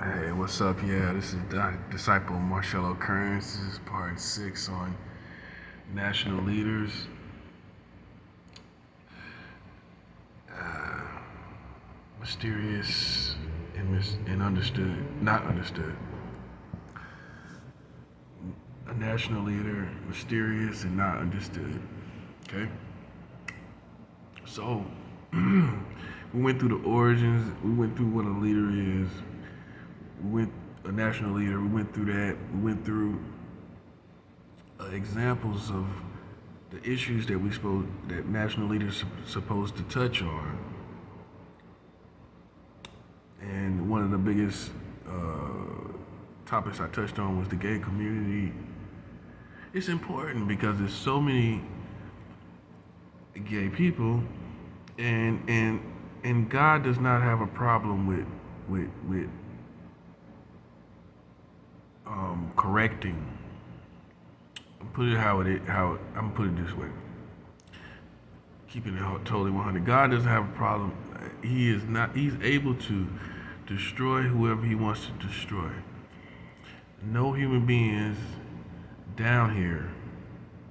Hey, what's up? Yeah, this is Disciple Marcello Kearns. This is part 6 on national leaders. Mysterious and understood, not understood. A national leader, mysterious and not understood. Okay? So, we went through the origins, we went through what a leader is, we went a national leader, we went through that, we went through examples of the issues that national leaders supposed to touch on. And one of the biggest topics I touched on was the gay community. It's important because there's so many gay people, and God does not have a problem with correcting. Put it how I'm gonna put it this way. Keeping it totally 100. God doesn't have a problem. He is not. He's able to destroy whoever He wants to destroy. No human beings down here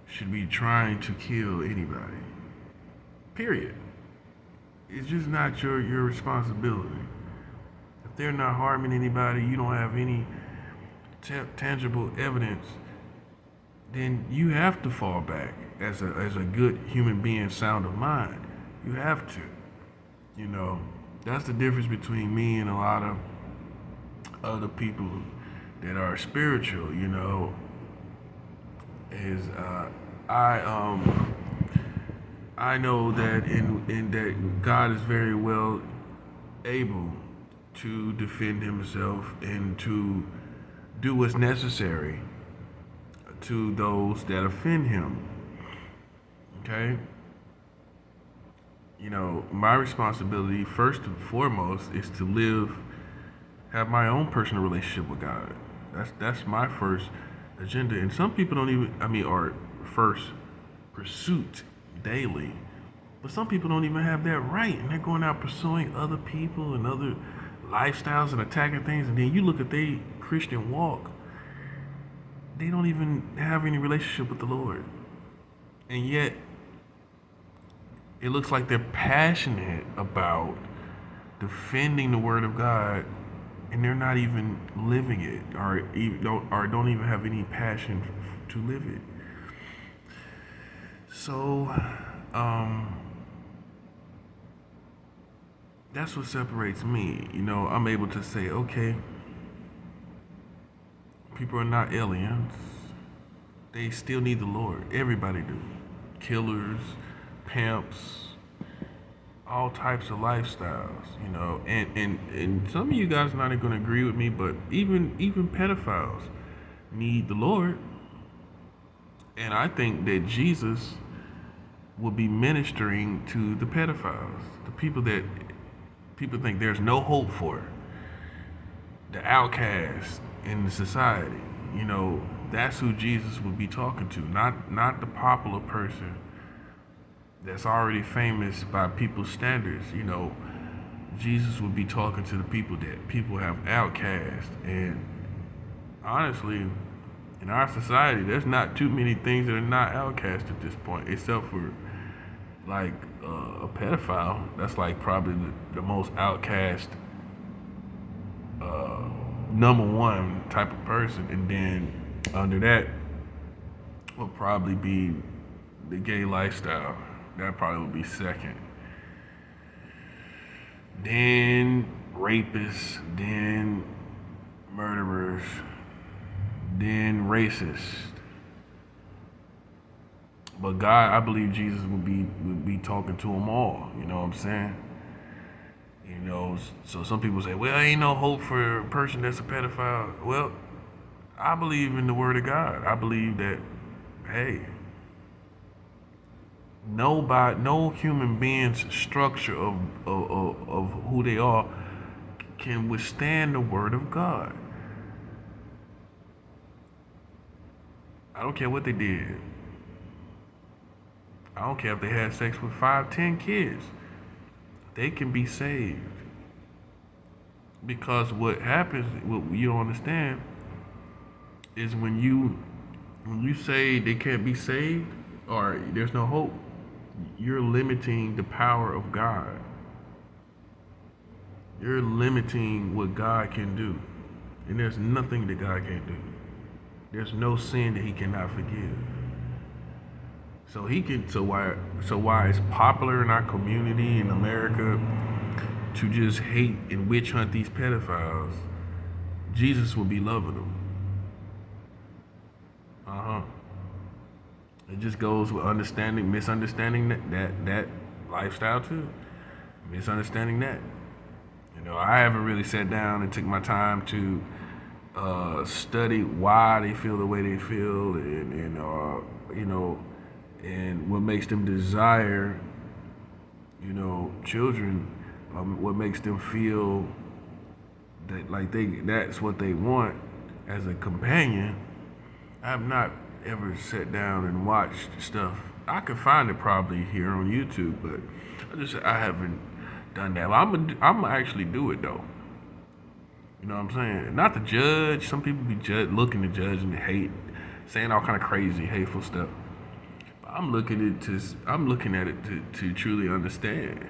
should be trying to kill anybody. Period. It's just not your responsibility. If they're not harming anybody, you don't have any tangible evidence, then you have to fall back as a good human being, sound of mind. You have to. You know, that's the difference between me and a lot of other people that are spiritual. Is I know that in that God is very well able to defend Himself and to do what's necessary to those that offend Him. Okay? My responsibility, first and foremost, is to have my own personal relationship with God. That's my first agenda. And some people don't even, or first pursuit daily. But some people don't even have that right, and they're going out pursuing other people and other lifestyles and attacking things. And then you look at their Christian walk, they don't even have any relationship with the Lord. And yet, it looks like they're passionate about defending the Word of God, and they're not even living it, or don't even have any passion to live it. So, that's what separates me. I'm able to say, okay, people are not aliens. They still need the Lord. Everybody do. Killers, pimps, all types of lifestyles, and some of you guys are not going to agree with me, but even pedophiles need the Lord. And I think that Jesus will be ministering to the pedophiles, the people that people think there's no hope for, the outcast in the society. That's who Jesus would be talking to, not the popular person that's already famous by people's standards. Jesus would be talking to the people that people have outcast. And honestly, in our society, there's not too many things that are not outcast at this point, except for like a pedophile. That's like probably the most outcast, number one type of person. And then under that will probably be the gay lifestyle. That probably would be second. Then rapists, then murderers, then racists. But God, I believe Jesus would be talking to them all. You know what I'm saying? So some people say, well, ain't no hope for a person that's a pedophile. Well, I believe in the Word of God. I believe that, hey, no human being's structure of who they are can withstand the Word of God. I don't care what they did. I don't care if they had sex with 5, 10 kids. They can be saved. Because what happens, what you don't understand, is when you say they can't be saved or there's no hope, you're limiting the power of God. You're limiting what God can do. And there's nothing that God can't do. There's no sin that he cannot forgive. So why it's popular in our community in America to just hate and witch hunt these pedophiles, Jesus will be loving them. Uh-huh. It just goes with misunderstanding that lifestyle too. Misunderstanding that. I haven't really sat down and took my time to study why they feel the way they feel, and what makes them desire, children, what makes them feel that that's what they want as a companion. I have not ever sat down and watched stuff. I could find it probably here on YouTube, but I haven't done that. Well, I'm actually do it though. You know what I'm saying? Not to judge. Some people be looking to judge and hate, saying all kind of crazy, hateful stuff. But I'm looking at it to truly understand.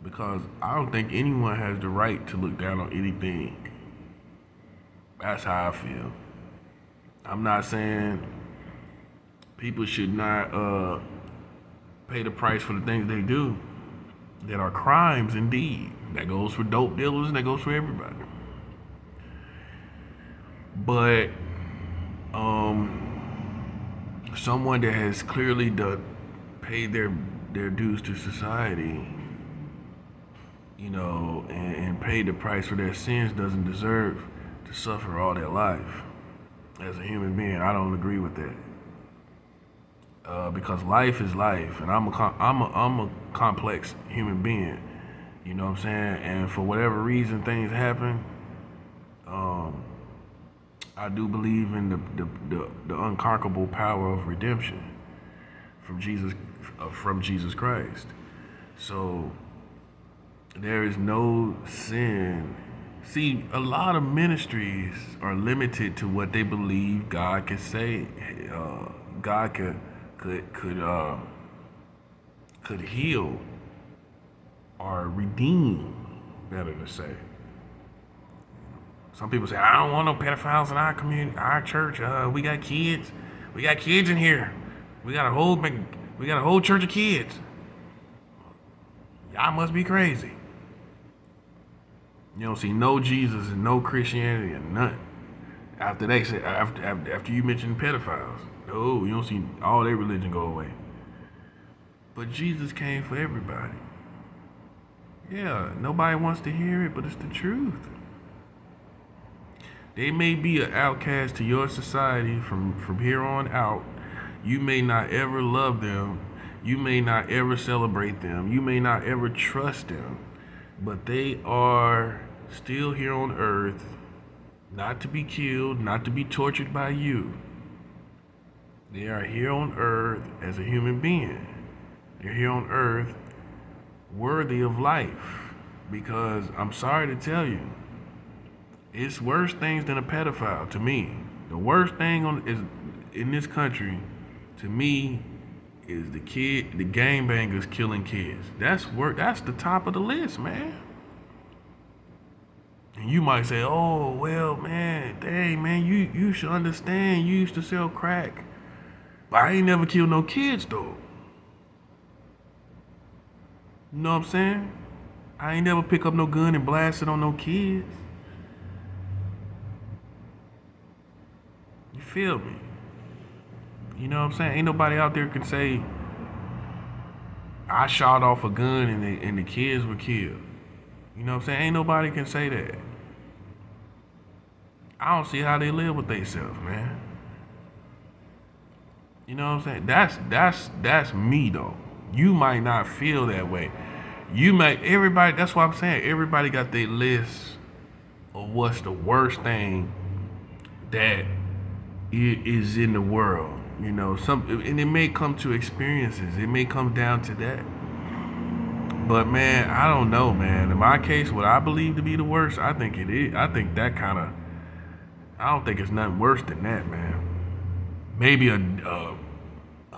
Because I don't think anyone has the right to look down on anything. That's how I feel. I'm not saying people should not pay the price for the things they do that are crimes indeed. That goes for dope dealers and that goes for everybody. But someone that has clearly paid their dues to society, and paid the price for their sins doesn't deserve to suffer all their life as a human being. I don't agree with that. Because life is life, and I'm a complex human being. You know what I'm saying? And for whatever reason things happen, I do believe in the unconquerable power of redemption from Jesus Christ. So there is no sin. See, a lot of ministries are limited to what they believe God can say. God could heal or redeem, better to say. Some people say, I don't want no pedophiles in our community, our church. We got kids. We got kids in here. We got a whole church of kids. Y'all must be crazy. You don't see no Jesus and no Christianity and nothing. After you mention pedophiles, no, you don't see all their religion go away. But Jesus came for everybody. Yeah, nobody wants to hear it, but it's the truth. They may be an outcast to your society from here on out. You may not ever love them. You may not ever celebrate them. You may not ever trust them. But they are still here on earth, not to be killed, not to be tortured by you. They are here on earth as a human being. They're here on earth worthy of life. Because I'm sorry to tell you, it's worse things than a pedophile to me. The worst thing is in this country, to me, is the gangbangers killing kids. That's the top of the list, man. And you might say, oh, well, man, dang, man, you should understand. You used to sell crack. But I ain't never killed no kids, though. You know what I'm saying? I ain't never pick up no gun and blast it on no kids. You feel me? You know what I'm saying? Ain't nobody out there can say, I shot off a gun and the kids were killed. You know what I'm saying? Ain't nobody can say that. I don't see how they live with themselves, man. You know what I'm saying? That's me though. You might not feel that way. That's what I'm saying. Everybody got their list of what's the worst thing that is in the world. And it may come to experiences. It may come down to that. But man, I don't know, man. In my case, what I believe to be the worst, I think it is. I think that kind of. I don't think it's nothing worse than that, man. Maybe a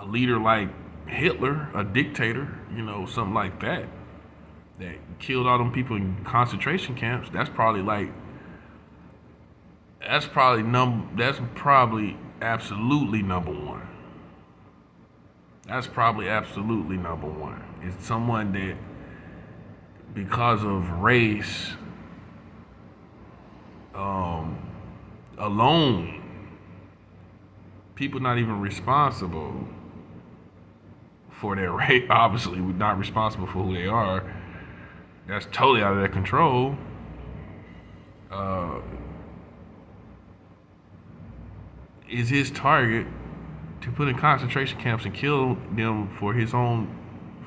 leader like Hitler, a dictator, something like that, that killed all them people in concentration camps. That's probably absolutely number one. That's probably absolutely number one. It's someone that, because of race alone, people not even responsible for their race. Obviously, we're not responsible for who they are. That's totally out of their control. Is his target to put in concentration camps and kill them for his own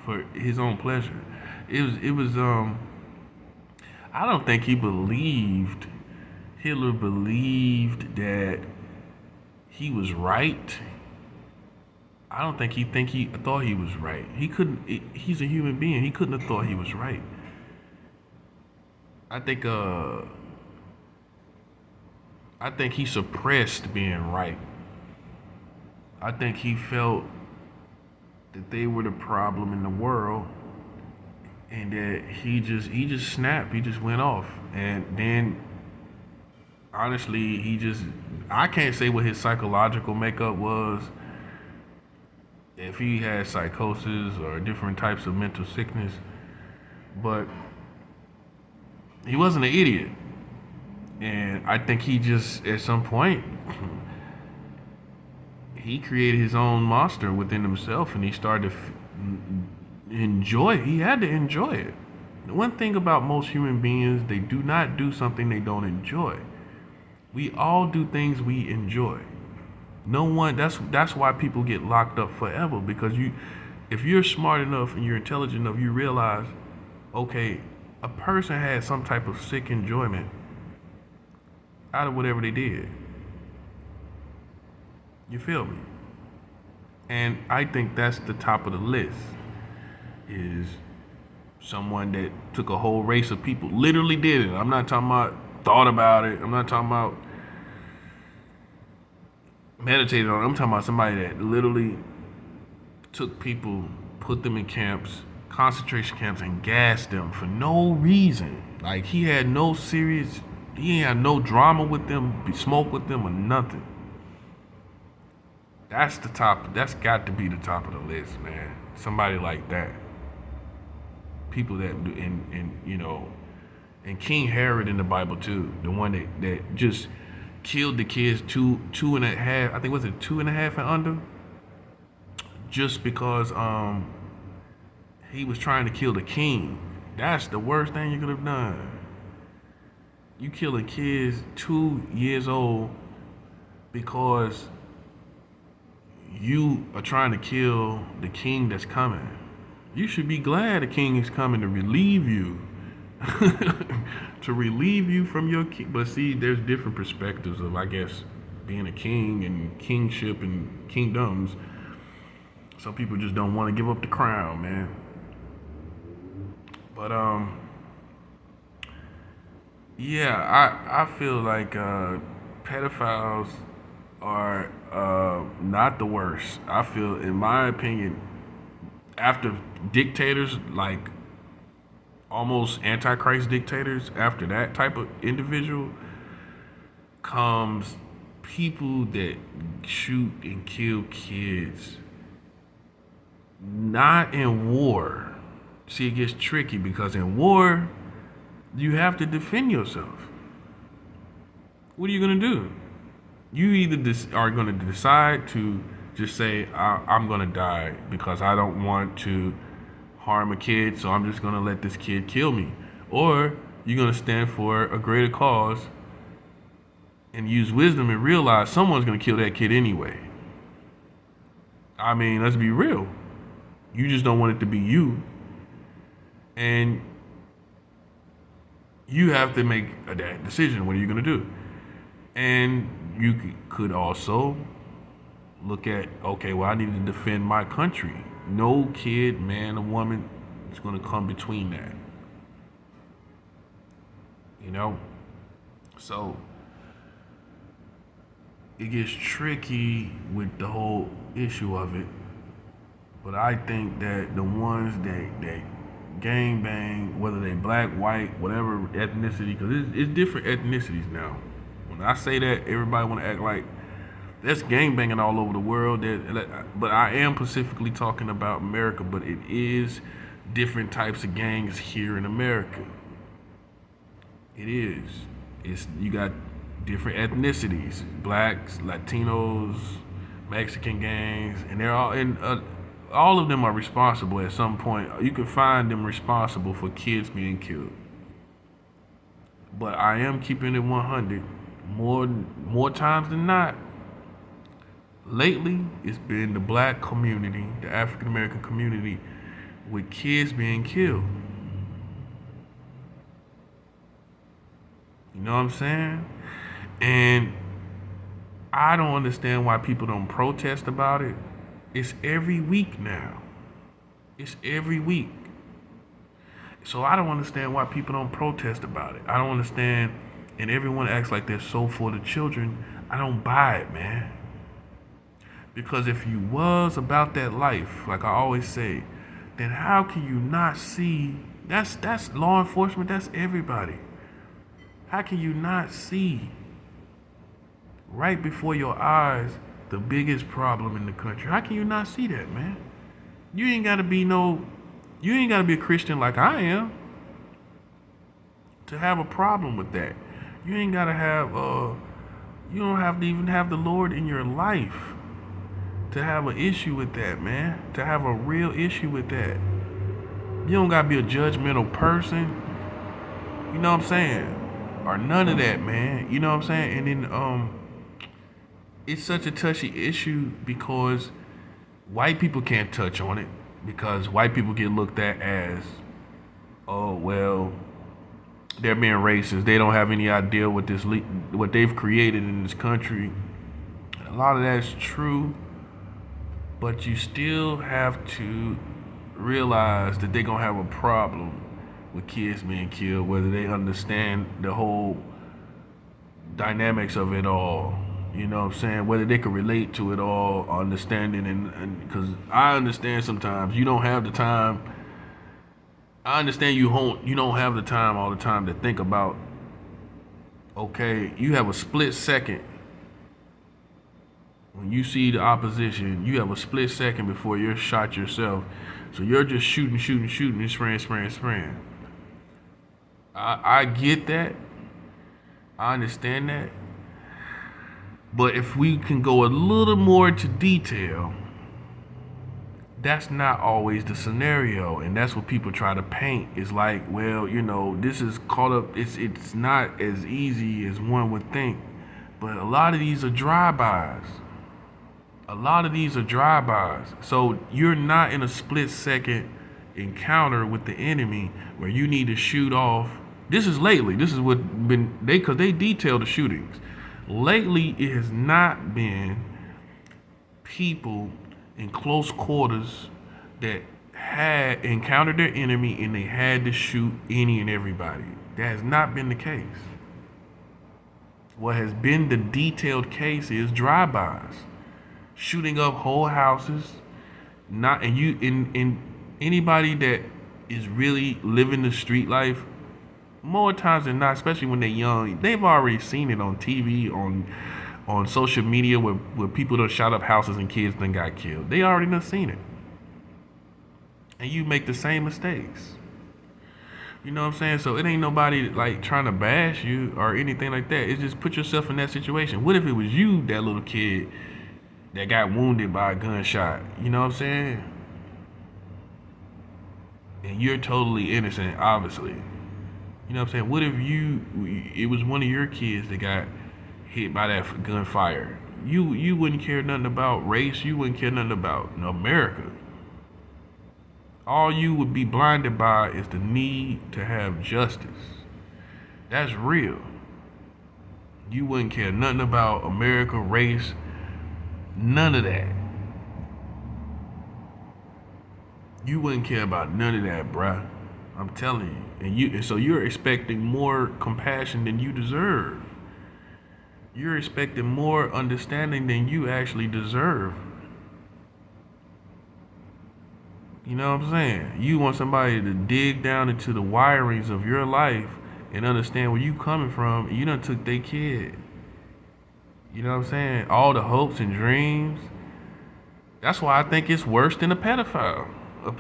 pleasure? It was. I don't think Hitler believed that he was right. I don't think he thought he was right. He couldn't. He's a human being. He couldn't have thought he was right. I think. I think he suppressed being right. I think he felt that they were the problem in the world, and that he just snapped. He just went off, and then honestly, I can't say what his psychological makeup was. If he had psychosis or different types of mental sickness, but he wasn't an idiot. And I think he just, at some point, he created his own monster within himself, and he started to enjoy it. He had to enjoy it. The one thing about most human beings, they do not do something they don't enjoy. We all do things we enjoy. No one. That's why people get locked up forever, because if you're smart enough and you're intelligent enough, you realize, okay, a person had some type of sick enjoyment out of whatever they did. You feel me? And I think that's the top of the list, is someone that took a whole race of people, literally did it. I'm not talking about thought about it. I'm not talking about meditated on it. I'm talking about somebody that literally took people, put them in camps, concentration camps, and gassed them for no reason. Like, he had no drama with them, smoke with them, or nothing. That's the top. That's got to be the top of the list, man. Somebody like that. People that do, and King Herod in the Bible too, the one that just killed the kids two and a half. I think, was it 2.5 and under? Just because he was trying to kill the king. That's the worst thing you could have done. You killing kids 2 years old because you are trying to kill the king that's coming. You should be glad the king is coming to relieve you. To relieve you from your king. But see, there's different perspectives of, I guess, being a king and kingship and kingdoms. Some people just don't want to give up the crown, man. But yeah, I feel like pedophiles are not the worst. I feel, in my opinion, after dictators, like almost antichrist dictators, after that type of individual comes people that shoot and kill kids. Not in war. See, it gets tricky because in war, you have to defend yourself. What are you going to do? You either are going to decide to just say, I'm going to die because I don't want to harm a kid, so I'm just going to let this kid kill me. Or you're going to stand for a greater cause and use wisdom and realize someone's going to kill that kid anyway. I mean, let's be real. You just don't want it to be you. And you have to make that decision. What are you going to do? And you could also look at, okay, well, I need to defend my country. No kid, man, or woman is going to come between that. You know? So it gets tricky with the whole issue of it. But I think that the ones that gang bang, whether they black, white, whatever ethnicity, because it's different ethnicities now. When I say that, everybody want to act like that's gang banging all over the world. But I am specifically talking about America. But it is different types of gangs here in America. It is. You got different ethnicities: blacks, Latinos, Mexican gangs, and they're all of them are responsible at some point. You can find them responsible for kids being killed. But I am keeping it 100 more times than not. Lately, it's been the black community, the African American community, with kids being killed. You know what I'm saying? And I don't understand why people don't protest about it. It's every week now. It's every week. So I don't understand why people don't protest about it. I don't understand, and everyone acts like they're so for the children. I don't buy it, man. Because if you was about that life, like I always say, then how can you not see? That's law enforcement. That's everybody. How can you not see right before your eyes the biggest problem in the country? How can you not see that, man? You ain't gotta be a Christian like I am to have a problem with that. You ain't gotta have you don't have to even have the Lord in your life to have an issue with that, man. To have a real issue with that. You don't gotta be a judgmental person. You know what I'm saying? Or none of that, man. You know what I'm saying? And then it's such a touchy issue because white people can't touch on it because white people get looked at as, oh well, they're being racist. They don't have any idea what what they've created in this country. A lot of that's true, but you still have to realize that they're gonna have a problem with kids being killed, whether they understand the whole dynamics of it all. You know what I'm saying? Whether they can relate to it all, understanding, and because I understand sometimes you don't have the time. I understand you don't have the time all the time to think about, okay, you have a split second. When you see the opposition, you have a split second before you're shot yourself. So you're just shooting, and spraying. I get that. I understand that. But if we can go a little more into detail, that's not always the scenario. And that's what people try to paint. It's like, well, this is caught up. It's not as easy as one would think. But a lot of these are drive-bys. So you're not in a split second encounter with the enemy where you need to shoot off. This is lately. This is what been because they detail the shootings. Lately, it has not been people in close quarters that had encountered their enemy and they had to shoot any and everybody. That has not been the case. What has been the detailed case is drive-bys, shooting up whole houses. Anybody that is really living the street life, more times than not, especially when they're young, they've already seen it on TV, on social media, where people done shot up houses and kids then got killed. They already done seen it. And you make the same mistakes. You know what I'm saying? So it ain't nobody like trying to bash you or anything like that. It's just put yourself in that situation. What if it was you, that little kid, that got wounded by a gunshot? You know what I'm saying? And you're totally innocent, obviously. You know what I'm saying? What if it was one of your kids that got hit by that gunfire? You wouldn't care nothing about race. You wouldn't care nothing about America. All you would be blinded by is the need to have justice. That's real. You wouldn't care nothing about America, race, none of that. You wouldn't care about none of that, bruh. I'm telling you. And so you're expecting more compassion than you deserve. You're expecting more understanding than you actually deserve. You know what I'm saying? You want somebody to dig down into the wirings of your life and understand where you coming from. And you done took their kid. You know what I'm saying? All the hopes and dreams. That's why I think it's worse than a pedophile.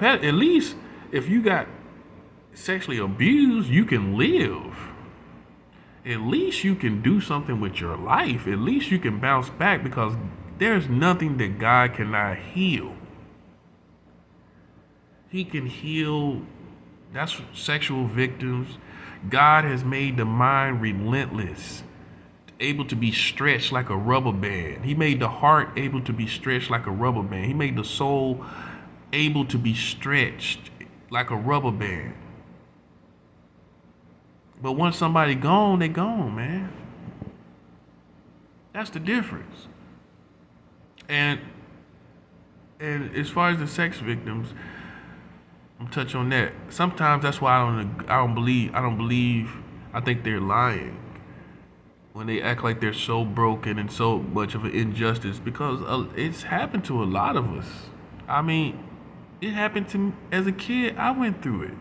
At least if you got sexually abused, you can live. At least you can do something with your life. At least you can bounce back because there's nothing that God cannot heal. He can heal. That's sexual victims. God has made the mind relentless, able to be stretched like a rubber band. He made the heart able to be stretched like a rubber band. He made the soul able to be stretched like a rubber band. But once somebody gone, they gone, man. That's the difference. And as far as the sex victims, I'm touch on that. Sometimes that's why I think they're lying when they act like they're so broken and so much of an injustice because it's happened to a lot of us. I mean, it happened to me as a kid. I went through it.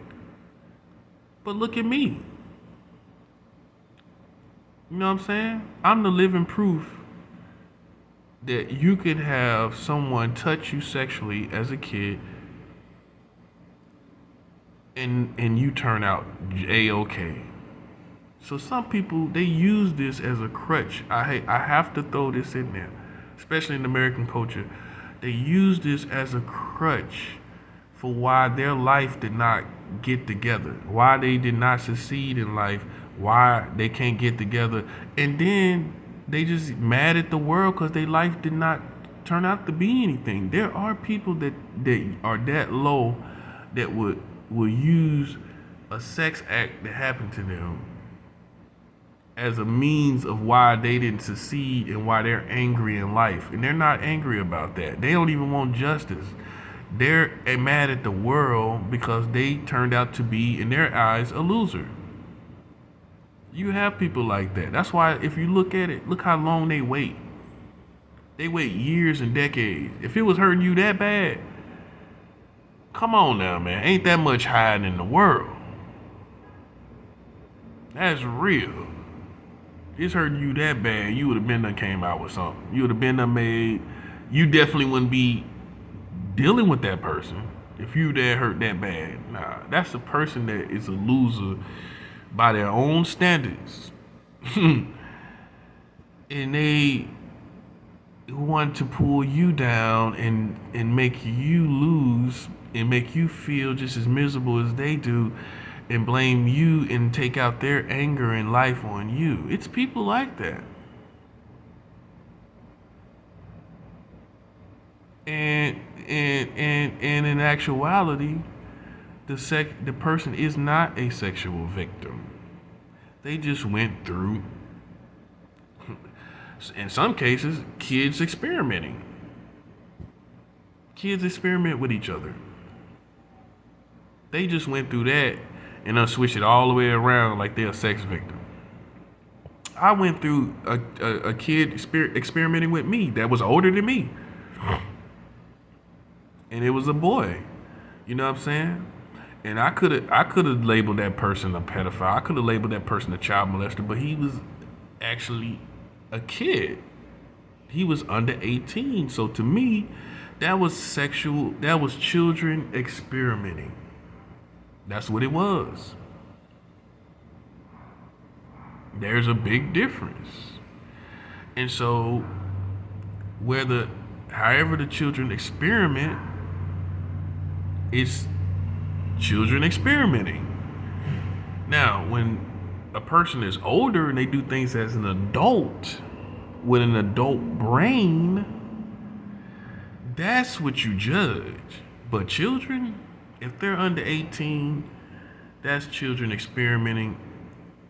But look at me. You know what I'm saying? I'm the living proof that you could have someone touch you sexually as a kid and you turn out A-okay. So some people, they use this as a crutch. I have to throw this in there, especially in American culture. They use this as a crutch for why their life did not get together, why they did not succeed in life, why they can't get together. And then they just mad at the world because their life did not turn out to be anything. There are people that are that low that will use a sex act that happened to them as a means of why they didn't succeed and why they're angry in life. And they're not angry about that. They don't even want justice. They're mad at the world because they turned out to be, in their eyes, a loser. You have people like that. That's why if you look at it, look how long they wait. They wait years and decades. If it was hurting you that bad, come on now, man. Ain't that much hiding in the world. That's real. It's hurting you that bad, you would have been done came out with something. You would have been done made. You definitely wouldn't be dealing with that person if you that hurt that bad. Nah, that's a person that is a loser by their own standards. And they want to pull you down and make you lose and make you feel just as miserable as they do and blame you and take out their anger and life on you. It's people like that. And in actuality, the person is not a sexual victim. They just went through, in some cases, kids experimenting. Kids experiment with each other. They just went through that and then switch it all the way around like they're a sex victim. I went through a kid experimenting with me that was older than me. And it was a boy. You know what I'm saying? And I could have labeled that person a pedophile. I could have labeled that person a child molester, but he was actually a kid. He was under 18. So to me, that was children experimenting. That's what it was. There's a big difference. And so however the children experiment, it's children experimenting. Now, when a person is older and they do things as an adult with an adult brain, that's what you judge. But children, if they're under 18, that's children experimenting.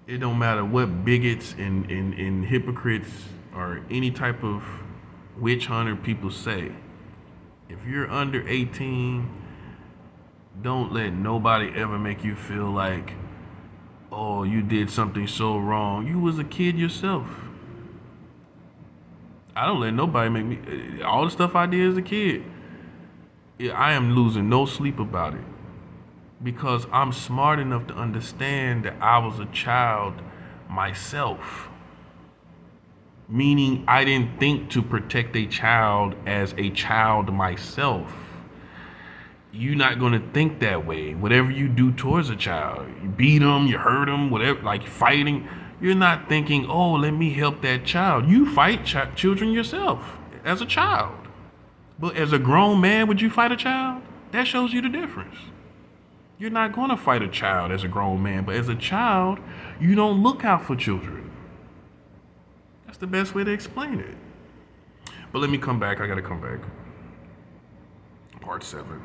It don't matter what bigots and hypocrites or any type of witch hunter people say. If you're under 18, Don't let nobody ever make you feel like, oh, you did something so wrong. You was a kid yourself. I don't let nobody make me. All the stuff I did as a kid, I am losing no sleep about it because I'm smart enough to understand that I was a child myself. Meaning, I didn't think to protect a child as a child myself. You're not going to think that way. Whatever you do towards a child, you beat them, you hurt them, whatever, like fighting, you're not thinking, oh, let me help that child. You fight children yourself as a child. But as a grown man, would you fight a child? That shows you the difference. You're not going to fight a child as a grown man, but as a child, you don't look out for children. That's the best way to explain it. But let me come back. I got to come back. Part 7.